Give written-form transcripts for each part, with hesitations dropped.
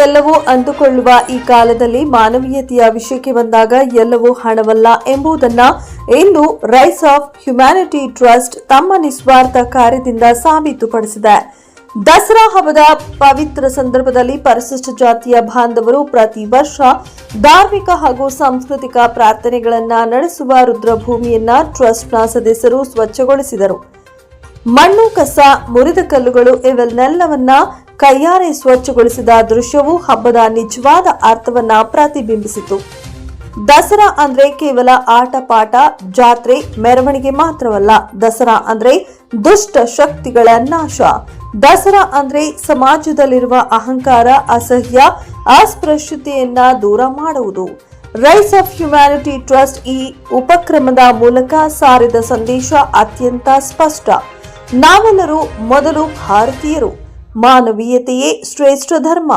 ಎಲ್ಲವೂ ಅಂದುಕೊಳ್ಳುವ ಈ ಕಾಲದಲ್ಲಿ ಮಾನವೀಯತೆಯ ವಿಷಯಕ್ಕೆ ಬಂದಾಗ ಎಲ್ಲವೂ ಹಣವಲ್ಲ ಎಂಬುದನ್ನ ಇಂದು ರೈಸ್ ಆಫ್ ಹ್ಯುಮ್ಯಾನಿಟಿ ಟ್ರಸ್ಟ್ ತಮ್ಮ ನಿಸ್ವಾರ್ಥ ಕಾರ್ಯದಿಂದ ಸಾಬೀತುಪಡಿಸಿದೆ. ದಸರಾ ಹಬ್ಬದ ಪವಿತ್ರ ಸಂದರ್ಭದಲ್ಲಿ ಪರಿಶಿಷ್ಟ ಜಾತಿಯ ಬಾಂಧವರು ಪ್ರತಿ ವರ್ಷ ಧಾರ್ಮಿಕ ಹಾಗೂ ಸಾಂಸ್ಕೃತಿಕ ಪ್ರಾರ್ಥನೆಗಳನ್ನು ನಡೆಸುವ ರುದ್ರಭೂಮಿಯನ್ನ ಟ್ರಸ್ಟ್ನ ಸದಸ್ಯರು ಸ್ವಚ್ಛಗೊಳಿಸಿದರು. ಮಣ್ಣು, ಕಸ, ಮುರಿದ ಕಲ್ಲುಗಳು ಇವೆಲ್ಲವನ್ನ ಕೈಯಾರೆ ಸ್ವಚ್ಛಗೊಳಿಸಿದ ದೃಶ್ಯವು ಹಬ್ಬದ ನಿಜವಾದ ಅರ್ಥವನ್ನ ಪ್ರತಿಬಿಂಬಿಸಿತು. ದಸರಾ ಅಂದ್ರೆ ಕೇವಲ ಆಟ ಪಾಠ, ಜಾತ್ರೆ, ಮೆರವಣಿಗೆ ಮಾತ್ರವಲ್ಲ. ದಸರಾ ಅಂದ್ರೆ ದುಷ್ಟ ಶಕ್ತಿಗಳ ನಾಶ. ದಸರಾ ಅಂದ್ರೆ ಸಮಾಜದಲ್ಲಿರುವ ಅಹಂಕಾರ, ಅಸಹ್ಯ, ಅಸ್ಪೃಶ್ಯತೆಯನ್ನ ದೂರ ಮಾಡುವುದು. ರೈಸ್ ಆಫ್ ಹ್ಯುಮ್ಯಾನಿಟಿ ಟ್ರಸ್ಟ್ ಈ ಉಪಕ್ರಮದ ಮೂಲಕ ಸಾರಿದ ಸಂದೇಶ ಅತ್ಯಂತ ಸ್ಪಷ್ಟ. ನಾವೆಲ್ಲರೂ ಮೊದಲು ಭಾರತೀಯರು. ಮಾನವೀಯತೆಯೇ ಶ್ರೇಷ್ಠ ಧರ್ಮ.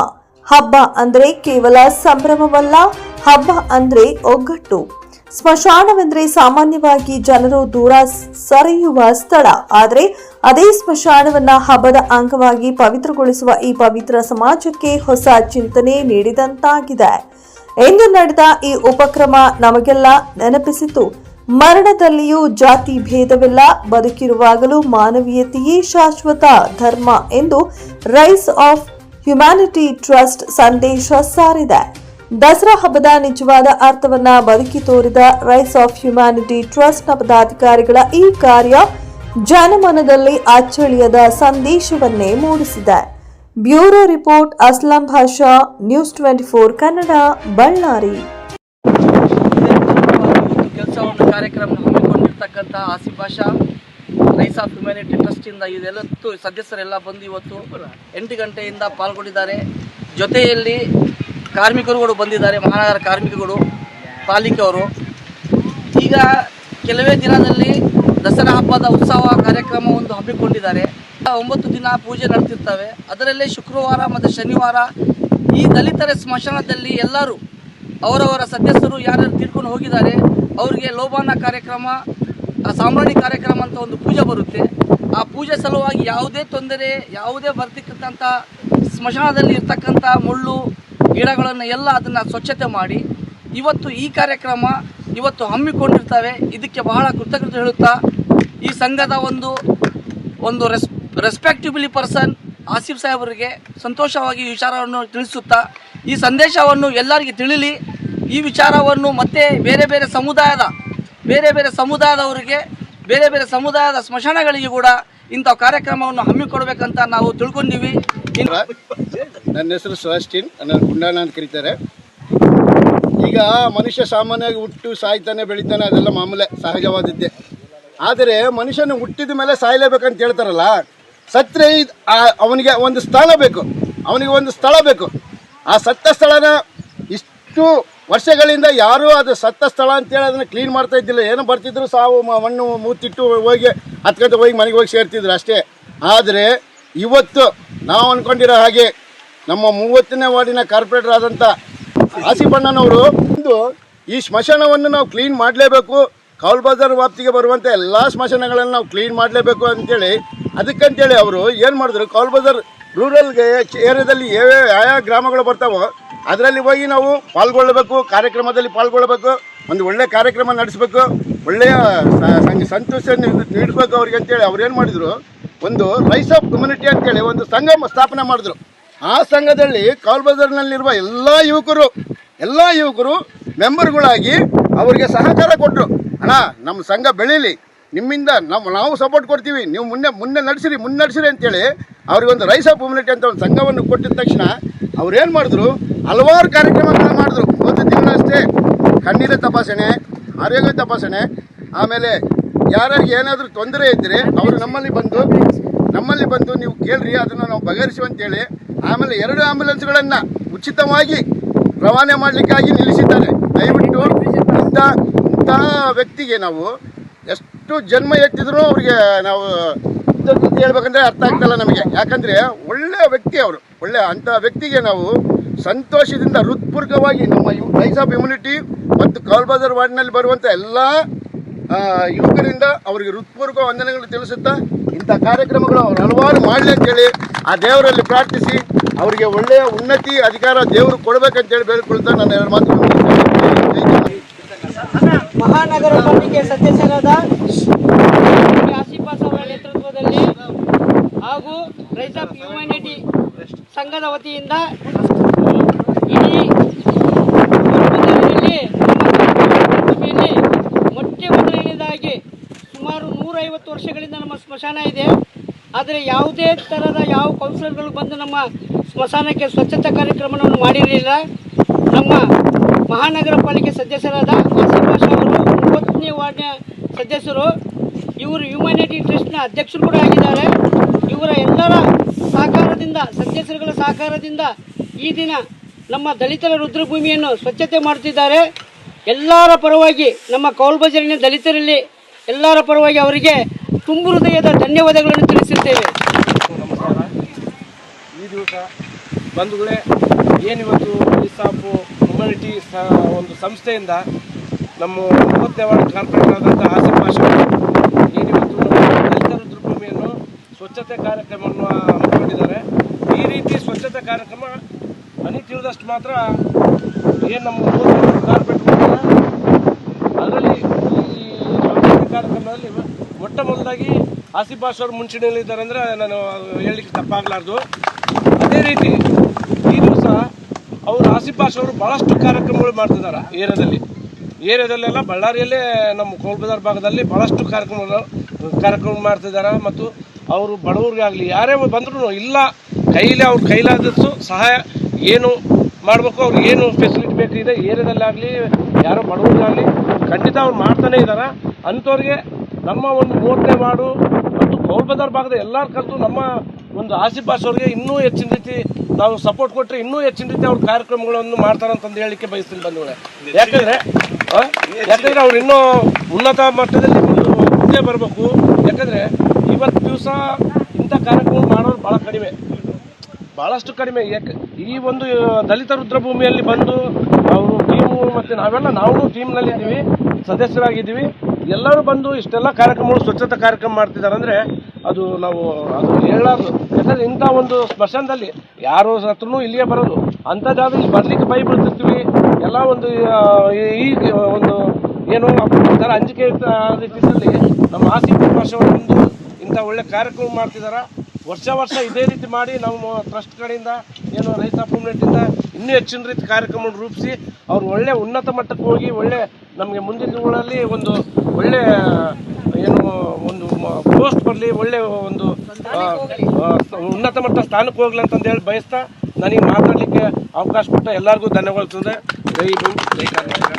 ಹಬ್ಬ ಅಂದ್ರೆ ಕೇವಲ ಸಂಭ್ರಮವಲ್ಲ, ಹಬ್ಬ ಅಂದ್ರೆ ಒಗ್ಗಟ್ಟು. ಸ್ಮಶಾನವೆಂದ್ರೆ ಸಾಮಾನ್ಯವಾಗಿ ಜನರು ದೂರ ಸರಿಯುವ ಸ್ಥಳ. ಆದರೆ ಅದೇ ಸ್ಮಶಾನವನ್ನ ಹಬ್ಬದ ಅಂಗವಾಗಿ ಪವಿತ್ರಗೊಳಿಸುವ ಈ ಪವಿತ್ರ ಸಮಾಜಕ್ಕೆ ಹೊಸ ಚಿಂತನೆ ನೀಡಿದಂತಾಗಿದೆ. ಎಂದು ನಡೆದ ಈ ಉಪಕ್ರಮ ನಮಗೆಲ್ಲ ನೆನಪಿಸಿತು. ಮರಣದಲ್ಲಿಯೂ ಜಾತಿ ಭೇದವಿಲ್ಲ, ಬದುಕಿರುವಾಗಲೂ ಮಾನವೀಯತೆಯೇ ಶಾಶ್ವತ ಧರ್ಮ ಎಂದು ರೈಸ್ ಆಫ್ ಹ್ಯುಮ್ಯಾನಿಟಿ ಟ್ರಸ್ಟ್ ಸಂದೇಶ ಸಾರಿದೆ. ದಸರಾ ಹಬ್ಬದ ನಿಜವಾದ ಅರ್ಥವನ್ನ ಬದುಕಿ ತೋರಿದ ರೈಸ್ ಆಫ್ ಹ್ಯುಮ್ಯಾನಿಟಿ ಟ್ರಸ್ಟ್ನ ಪದಾಧಿಕಾರಿಗಳ ಈ ಕಾರ್ಯ ಜನಮನದಲ್ಲಿ ಅಚ್ಚಳಿಯದ ಸಂದೇಶವನ್ನೇ ಮೂಡಿಸಿದೆ. ಬ್ಯೂರೋ ರಿಪೋರ್ಟ್, ಅಸ್ಲಂ ಭಾಷಾ, ನ್ಯೂಸ್ 24 ಕನ್ನಡ, ಬಳ್ಳಾರಿ. ಕೆಲಸವನ್ನು ಕಾರ್ಯಕ್ರಮ ಹಮ್ಮಿಕೊಂಡಿರ್ತಕ್ಕಂಥ ಆಸಿಫ್ ಭಾಷಾ ರೈಸ್ ಆಫ್ ಹ್ಯುಮ್ಯಾನಿಟಿ ಟ್ರಸ್ಟಿಂದ ಇದೆಲ್ಲತ್ತು ಸದಸ್ಯರೆಲ್ಲ ಬಂದು ಇವತ್ತು 8 ಗಂಟೆಯಿಂದ ಪಾಲ್ಗೊಂಡಿದ್ದಾರೆ. ಜೊತೆಯಲ್ಲಿ ಕಾರ್ಮಿಕರುಗಳು ಬಂದಿದ್ದಾರೆ, ಮಹಾನಗರ ಕಾರ್ಮಿಕರುಗಳು, ಪಾಲಿಕೆಯವರು. ಈಗ ಕೆಲವೇ ದಿನದಲ್ಲಿ ದಸರಾ ಹಬ್ಬದ ಉತ್ಸವ ಕಾರ್ಯಕ್ರಮ ಒಂದು ಹಮ್ಮಿಕೊಂಡಿದ್ದಾರೆ. 9 ದಿನ ಪೂಜೆ ನಡೆತಿರ್ತವೆ. ಅದರಲ್ಲೇ ಶುಕ್ರವಾರ ಮತ್ತು ಶನಿವಾರ ಈ ದಲಿತರ ಸ್ಮಶಾನದಲ್ಲಿ ಎಲ್ಲರೂ ಅವರವರ ಸದಸ್ಯರು ಯಾರ್ಯಾರು ತೀರ್ಕೊಂಡು ಹೋಗಿದ್ದಾರೆ ಅವರಿಗೆ ಲೋಬಾನ ಕಾರ್ಯಕ್ರಮ, ಸಾಂಬ್ರಾಣಿ ಕಾರ್ಯಕ್ರಮ ಅಂತ ಒಂದು ಪೂಜೆ ಬರುತ್ತೆ. ಆ ಪೂಜೆ ಸಲುವಾಗಿ ಯಾವುದೇ ತೊಂದರೆ, ಯಾವುದೇ ಬರ್ತಕ್ಕಂಥ ಸ್ಮಶಾನದಲ್ಲಿ ಇರ್ತಕ್ಕಂಥ ಮುಳ್ಳು ಗಿಡಗಳನ್ನು ಎಲ್ಲ ಅದನ್ನು ಸ್ವಚ್ಛತೆ ಮಾಡಿ ಇವತ್ತು ಈ ಕಾರ್ಯಕ್ರಮ ಇವತ್ತು ಹಮ್ಮಿಕೊಂಡಿರ್ತವೆ. ಇದಕ್ಕೆ ಬಹಳ ಕೃತಜ್ಞತೆ ಹೇಳುತ್ತಾ ಈ ಸಂಘದ ಒಂದು ರೆಸ್ಪೆಕ್ಟಿಬಲಿ ಪರ್ಸನ್ ಆಸಿಫ್ ಸಾಹೇಬರಿಗೆ ಸಂತೋಷವಾಗಿ ಈ ವಿಚಾರವನ್ನು ತಿಳಿಸುತ್ತಾ ಈ ಸಂದೇಶವನ್ನು ಎಲ್ಲರಿಗೆ ತಿಳಿಲಿ, ಈ ವಿಚಾರವನ್ನು ಮತ್ತೆ ಬೇರೆ ಬೇರೆ ಸಮುದಾಯದವರಿಗೆ, ಬೇರೆ ಬೇರೆ ಸಮುದಾಯದ ಸ್ಮಶಾನಗಳಿಗೆ ಕೂಡ ಇಂಥ ಕಾರ್ಯಕ್ರಮವನ್ನು ಹಮ್ಮಿಕೊಡ್ಬೇಕಂತ ನಾವು ತಿಳ್ಕೊಂಡಿವಿ. ನನ್ನ ಹೆಸರು ಸೆಬಾಸ್ಟಿನ್, ನನ್ನ ಗುಂಡಣ್ಣ ಅಂತ ಕರೀತಾರೆ. ಈಗ ಮನುಷ್ಯ ಸಾಮಾನ್ಯವಾಗಿ ಹುಟ್ಟು ಸಾಯ್ತಾನೆ, ಬೆಳಿತಾನೆ, ಅದೆಲ್ಲ ಮಾಮೂಲೆ, ಸಹಜವಾದದ್ದೇ. ಆದರೆ ಮನುಷ್ಯನ ಹುಟ್ಟಿದ ಮೇಲೆ ಸಾಯಲೇಬೇಕಂತ ಹೇಳ್ತಾರಲ್ಲ, ಸತ್ತರೆ ಅವನಿಗೆ ಒಂದು ಸ್ಥಳ ಬೇಕು. ಆ ಸತ್ತ ಸ್ಥಳನ ಇಷ್ಟು ವರ್ಷಗಳಿಂದ ಯಾರೂ ಅದು ಸತ್ತ ಸ್ಥಳ ಅಂತೇಳಿ ಅದನ್ನು ಕ್ಲೀನ್ ಮಾಡ್ತಾ ಇದ್ದಿಲ್ಲ. ಏನೋ ಬರ್ತಿದ್ರು, ಸಾವು ಮಣ್ಣು ಮೂತಿಟ್ಟು ಹೋಗಿ 10 ಗಂಟೆ ಹೋಗಿ ಮನೆಗೆ ಹೋಗಿ ಸೇರ್ತಿದ್ರು ಅಷ್ಟೇ. ಆದರೆ ಇವತ್ತು ನಾವು ಅಂದ್ಕೊಂಡಿರೋ ಹಾಗೆ ನಮ್ಮ 30ನೇ ವಾರ್ಡಿನ ಕಾರ್ಪೊರೇಟರ್ ಆದಂಥ ಆಸಿಫ್ ಅಣ್ಣನವರು ಈ ಸ್ಮಶಾನವನ್ನು ನಾವು ಕ್ಲೀನ್ ಮಾಡಲೇಬೇಕು, ಕೌಲ್ ಬಜಾರ್ ವ್ಯಾಪ್ತಿಗೆ ಬರುವಂಥ ಎಲ್ಲ ಸ್ಮಶಾನಗಳನ್ನು ನಾವು ಕ್ಲೀನ್ ಮಾಡಲೇಬೇಕು ಅಂತೇಳಿ, ಅದಕ್ಕಂತೇಳಿ ಅವರು ಏನು ಮಾಡಿದ್ರು, ಕೌಲ್ ಬಜಾರ್ ರೂರಲ್ಗೆ ಏರಿಯಾದಲ್ಲಿ ಯಾವ ಗ್ರಾಮಗಳು ಬರ್ತಾವೋ ಅದರಲ್ಲಿ ಹೋಗಿ ನಾವು ಕಾರ್ಯಕ್ರಮದಲ್ಲಿ ಪಾಲ್ಗೊಳ್ಳಬೇಕು, ಒಂದು ಒಳ್ಳೆಯ ಕಾರ್ಯಕ್ರಮ ನಡೆಸಬೇಕು, ಒಳ್ಳೆಯ ಸಂತೋಷ ನೀಡಬೇಕು ಅವ್ರಿಗೆ ಅಂತೇಳಿ ಅವ್ರು ಏನು ಮಾಡಿದರು, ಒಂದು ರೈಸ್ ಆಫ್ ಹ್ಯುಮ್ಯಾನಿಟಿ ಅಂತೇಳಿ ಒಂದು ಸಂಘ ಸ್ಥಾಪನೆ ಮಾಡಿದ್ರು. ಆ ಸಂಘದಲ್ಲಿ ಕೌಲ್ ಬಜಾರ್ನಲ್ಲಿರುವ ಎಲ್ಲ ಯುವಕರು ಮೆಂಬರ್ಗಳಾಗಿ ಅವರಿಗೆ ಸಹಕಾರ ಕೊಟ್ಟರು. ಅಣ್ಣ, ನಮ್ಮ ಸಂಘ ಬೆಳೀಲಿ, ನಿಮ್ಮಿಂದ ನಾವು ಸಪೋರ್ಟ್ ಕೊಡ್ತೀವಿ, ನೀವು ಮುನ್ನಡೆಸಿರಿ ಅಂತೇಳಿ ಅವ್ರಿಗೊಂದು ರೈಸ್ ಆಫ್ ಹ್ಯುಮ್ಯಾನಿಟಿ ಅಂತ ಒಂದು ಸಂಘವನ್ನು ಕೊಟ್ಟಿದ ತಕ್ಷಣ ಅವ್ರೇನು ಮಾಡಿದ್ರು, ಹಲವಾರು ಕಾರ್ಯಕ್ರಮಗಳನ್ನ ಮಾಡಿದ್ರು. ಒಂದು ದಿನ ಅಷ್ಟೇ ಕಣ್ಣಿನ ತಪಾಸಣೆ, ಆರೋಗ್ಯ ತಪಾಸಣೆ, ಆಮೇಲೆ ಯಾರಿಗೆ ಏನಾದರೂ ತೊಂದರೆ ಇದ್ದರೆ ಅವರು ನಮ್ಮಲ್ಲಿ ಬಂದು ನೀವು ಕೇಳ್ರಿ, ಅದನ್ನು ನಾವು ಬಗೆಹರಿಸುವಂತೇಳಿ ಆಮೇಲೆ 2 ಆಂಬ್ಯುಲೆನ್ಸ್ಗಳನ್ನು ಉಚಿತವಾಗಿ ರವಾನೆ ಮಾಡಲಿಕ್ಕಾಗಿ ನಿಲ್ಲಿಸಿದ್ದಾರೆ. ದಯವಿಟ್ಟು ಇಂಥ ವ್ಯಕ್ತಿಗೆ ನಾವು ಎಷ್ಟು ಜನ್ಮ ಎತ್ತಿದ್ರು ಅವ್ರಿಗೆ ನಾವು ಹೇಳ್ಬೇಕಂದ್ರೆ ಅರ್ಥ ಆಗ್ತಲ್ಲ ನಮಗೆ. ಯಾಕಂದರೆ ಒಳ್ಳೆಯ ವ್ಯಕ್ತಿ ಅವರು, ಅಂಥ ವ್ಯಕ್ತಿಗೆ ನಾವು ಸಂತೋಷದಿಂದ ಹೃತ್ಪೂರ್ವಕವಾಗಿ ನಮ್ಮ ರೈಸ್ ಆಫ್ ಹ್ಯುಮ್ಯಾನಿಟಿ ಮತ್ತು ಕೌಲ್ ಬಜಾರ್ ವಾರ್ಡ್ನಲ್ಲಿ ಬರುವಂಥ ಎಲ್ಲ ಯುವಕರಿಂದ ಅವರಿಗೆ ಹೃತ್ಪೂರ್ವಕ ವಂದನೆಗಳು ತಿಳಿಸುತ್ತಾ ಇಂಥ ಕಾರ್ಯಕ್ರಮಗಳು ಅವರು ಹಲವಾರು ಮಾಡಲಿ ಅಂತೇಳಿ ಆ ದೇವರಲ್ಲಿ ಪ್ರಾರ್ಥಿಸಿ ಅವರಿಗೆ ಒಳ್ಳೆಯ ಉನ್ನತಿ ಅಧಿಕಾರ ದೇವರು ಕೊಡಬೇಕಂತೇಳಿ ಬೇಡಿಕೊಳ್ತಾ ನನ್ನ ಎರಡು ಮಾತು. ಮಹಾನಗರ ಪಾಲಿಕೆ ಸದಸ್ಯರಾದ ಆಸಿಫಾಸ್ ಅವರ ನೇತೃತ್ವದಲ್ಲಿ ಹಾಗೂ ರೈಸ್ ಆಫ್ ಹ್ಯುಮ್ಯಾನಿಟಿ ಸಂಘದ ವತಿಯಿಂದ ಇಡೀ ಮೊದಲನೇದಾಗಿ ಸುಮಾರು 150 ವರ್ಷಗಳಿಂದ ನಮ್ಮ ಸ್ಮಶಾನ ಇದೆ. ಆದರೆ ಯಾವುದೇ ಥರದ ಯಾವ ಕೌನ್ಸಿಲರ್ಗಳು ಬಂದು ನಮ್ಮ ಸ್ಮಶಾನಕ್ಕೆ ಸ್ವಚ್ಛತಾ ಕಾರ್ಯಕ್ರಮವನ್ನು ಮಾಡಿರಲಿಲ್ಲ. ನಮ್ಮ ಮಹಾನಗರ ಪಾಲಿಕೆ ಸದಸ್ಯರಾದ ಆಸಿಫಾಸ್ ಅವರು 30ನೇ ವಾರ್ಡ್ನ ಸದಸ್ಯರು, ಇವರು ಹ್ಯುಮ್ಯಾನಿಟಿ ಟ್ರಸ್ಟ್ನ ಅಧ್ಯಕ್ಷರು ಕೂಡ ಆಗಿದ್ದಾರೆ. ಇವರ ಎಲ್ಲರ ಸಹಕಾರದಿಂದ, ಸದಸ್ಯರುಗಳ ಸಹಕಾರದಿಂದ ಈ ದಿನ ನಮ್ಮ ದಲಿತರ ರುದ್ರಭೂಮಿಯನ್ನು ಸ್ವಚ್ಛತೆ ಮಾಡುತ್ತಿದ್ದಾರೆ. ಎಲ್ಲರ ಪರವಾಗಿ ನಮ್ಮ ಕೌಲ್ಬಜಾರಿನ ದಲಿತರಲ್ಲಿ ಎಲ್ಲರ ಪರವಾಗಿ ಅವರಿಗೆ ತುಂಬು ಹೃದಯದ ಧನ್ಯವಾದಗಳನ್ನು ತಿಳಿಸುತ್ತೇವೆ. ನಮಸ್ಕಾರ. ಈ ದಿವಸ ಬಂಧುಗಳೇ, ಏನಿವತ್ತು ಇಸಾಫು ಹ್ಯುಮ್ಯಾನಿಟಿ ಒಂದು ಸಂಸ್ಥೆಯಿಂದ ನಮ್ಮ 30ನೇ ವಾರ್ಡ್ ಕಾರ್ಪೊರೇಟರ್ ಆದಂಥ ಆಸಿಫಾಸ್ ಏನಿವತ್ತು ದಲಿತ ರುದ್ರಭೂಮಿಯನ್ನು ಸ್ವಚ್ಛತೆ ಕಾರ್ಯಕ್ರಮವನ್ನು ಹಮ್ಮಿಕೊಂಡಿದ್ದಾರೆ. ಈ ರೀತಿ ಸ್ವಚ್ಛತೆ ಕಾರ್ಯಕ್ರಮ ನನಗೆ ತಿಳಿದಷ್ಟು ಮಾತ್ರ ಏನು ನಮ್ಮ ಕಾರ್ಪೊರೇಟರ್ ಅದರಲ್ಲಿ ಈ ಸ್ವಚ್ಛತೆ ಕಾರ್ಯಕ್ರಮದಲ್ಲಿ ಮೊಟ್ಟ ಮೊದಲಾಗಿ ಆಸಿಫಾಸ್ ಅವರು ಮುಂಚೂಣಿಯಲ್ಲಿದ್ದಾರೆ ಅಂದರೆ ನಾನು ಹೇಳಲಿಕ್ಕೆ ತಪ್ಪಾಗಲಾರ್ದು. ಅದೇ ರೀತಿ ಈ ದಿವಸ ಅವರು ಆಸಿಫಾಸ್ ಅವರು ಭಾಳಷ್ಟು ಕಾರ್ಯಕ್ರಮಗಳು ಮಾಡ್ತಿದ್ದಾರೆ ಏರಿಯಾದಲ್ಲೆಲ್ಲ ಬಳ್ಳಾರಿಯಲ್ಲೇ ನಮ್ಮ ಕೋಲ್ಬಜಾರ್ ಭಾಗದಲ್ಲಿ ಭಾಳಷ್ಟು ಕಾರ್ಯಕ್ರಮ ಮಾಡ್ತಿದ್ದಾರೆ. ಮತ್ತು ಅವರು ಬಡವರಿಗಾಗಲಿ ಯಾರೇ ಬಂದರೂ ಇಲ್ಲ ಅವ್ರ ಕೈಲಾದಷ್ಟು ಸಹಾಯ ಏನು ಮಾಡಬೇಕು, ಅವ್ರಿಗೆ ಏನು ಫೆಸಿಲಿಟಿ ಬೇಕಿದೆ ಏರಿಯಾದಲ್ಲಾಗಲಿ ಯಾರೋ ಬಡವರಿಗಾಗಲಿ ಖಂಡಿತ ಅವ್ರು ಮಾಡ್ತಾನೆ ಇದ್ದಾರೆ. ಅಂಥವ್ರಿಗೆ ನಮ್ಮ ಒಂದು 30ನೇ ವಾರ್ಡು ಮತ್ತು ಕೋಲ್ಬಜಾರ್ ಭಾಗದ ಎಲ್ಲರ ಕಲಿತು ನಮ್ಮ ಒಂದು ಆಸಿಫಾಸ್ ಅವ್ರಿಗೆ ಇನ್ನೂ ಹೆಚ್ಚಿನ ರೀತಿ ನಾವು ಸಪೋರ್ಟ್ ಕೊಟ್ಟರೆ ಇನ್ನೂ ಹೆಚ್ಚಿನ ರೀತಿ ಅವ್ರ ಕಾರ್ಯಕ್ರಮಗಳನ್ನು ಮಾಡ್ತಾರಂತಂದು ಹೇಳಲಿಕ್ಕೆ ಬಯಸ್ತೀನಿ ಬಂಧುಗಳೇ. ಯಾಕಂದರೆ ಅವ್ರು ಇನ್ನೂ ಉನ್ನತ ಮಟ್ಟದಲ್ಲಿ ಮುಂದೆ ಬರಬೇಕು. ಯಾಕಂದರೆ ಇವತ್ತು ದಿವಸ ಇಂಥ ಕಾರ್ಯಕ್ರಮ ಮಾಡೋರು ಭಾಳಷ್ಟು ಕಡಿಮೆ. ಈ ಒಂದು ದಲಿತ ರುದ್ರಭೂಮಿಯಲ್ಲಿ ಬಂದು ಅವರು ಟೀಮು ಮತ್ತು ನಾವು ಟೀಮ್ನಲ್ಲಿದ್ದೀವಿ, ಸದಸ್ಯರಾಗಿದ್ದೀವಿ. ಎಲ್ಲರೂ ಬಂದು ಇಷ್ಟೆಲ್ಲ ಕಾರ್ಯಕ್ರಮಗಳು ಸ್ವಚ್ಛತಾ ಕಾರ್ಯಕ್ರಮ ಮಾಡ್ತಿದ್ದಾರೆ ಅಂದರೆ ಅದು ಹೇಳಲಾರ್ದು. ಯಾಕಂದರೆ ಇಂಥ ಒಂದು ಸ್ಮಶಾನದಲ್ಲಿ ಯಾರು ಹತ್ರನೂ ಇಲ್ಲಿಯೇ ಬರೋದು, ಅಂಥ ಜಾಗ ಇಲ್ಲಿ ಬರಲಿಕ್ಕೆ ಭಯ ಬೀಳ್ತಿರ್ತೀವಿ. ಎಲ್ಲ ಒಂದು ಈ ಒಂದು ಏನು ಥರ ಅಂಜಿಕೆ ರೀತಿಯಲ್ಲಿ ನಮ್ಮ ಆಸಿಫಾಸ್ ಅವರು ಒಂದು ಇಂಥ ಒಳ್ಳೆ ಕಾರ್ಯಕ್ರಮ ಮಾಡ್ತಿದ್ದಾರೆ. ವರ್ಷ ಇದೇ ರೀತಿ ಮಾಡಿ ನಾವು ಟ್ರಸ್ಟ್ ಕಡೆಯಿಂದ ಏನು ರೈಸ್ ಆಫ್ ಹ್ಯುಮ್ಯಾನಿಟಿಯಿಂದ ಇನ್ನೂ ಹೆಚ್ಚಿನ ರೀತಿ ಕಾರ್ಯಕ್ರಮವನ್ನು ರೂಪಿಸಿ ಅವ್ರು ಒಳ್ಳೆ ಉನ್ನತ ಮಟ್ಟಕ್ಕೆ ಹೋಗಿ ಒಳ್ಳೆ ನಮಗೆ ಮುಂದಿನ ದಿನಗಳಲ್ಲಿ ಒಂದು ಒಳ್ಳೆ ಏನು ಒಂದು ಪೋಸ್ಟ್ ಬರಲಿ, ಒಳ್ಳೆ ಒಂದು ಉನ್ನತ ಮಟ್ಟ ಸ್ಥಾನಕ್ಕೆ ಹೋಗ್ಲಿ ಅಂತಂದೇಳಿ ಬಯಸ್ತಾ ನನಗೆ ಮಾತಾಡಲಿಕ್ಕೆ ಅವಕಾಶ ಕೊಟ್ಟ ಎಲ್ಲರಿಗೂ ಧನ್ಯವಾದ. ಜೈ ಭೀಮ್, ಜೈ ಕರ್ನಾಟಕ.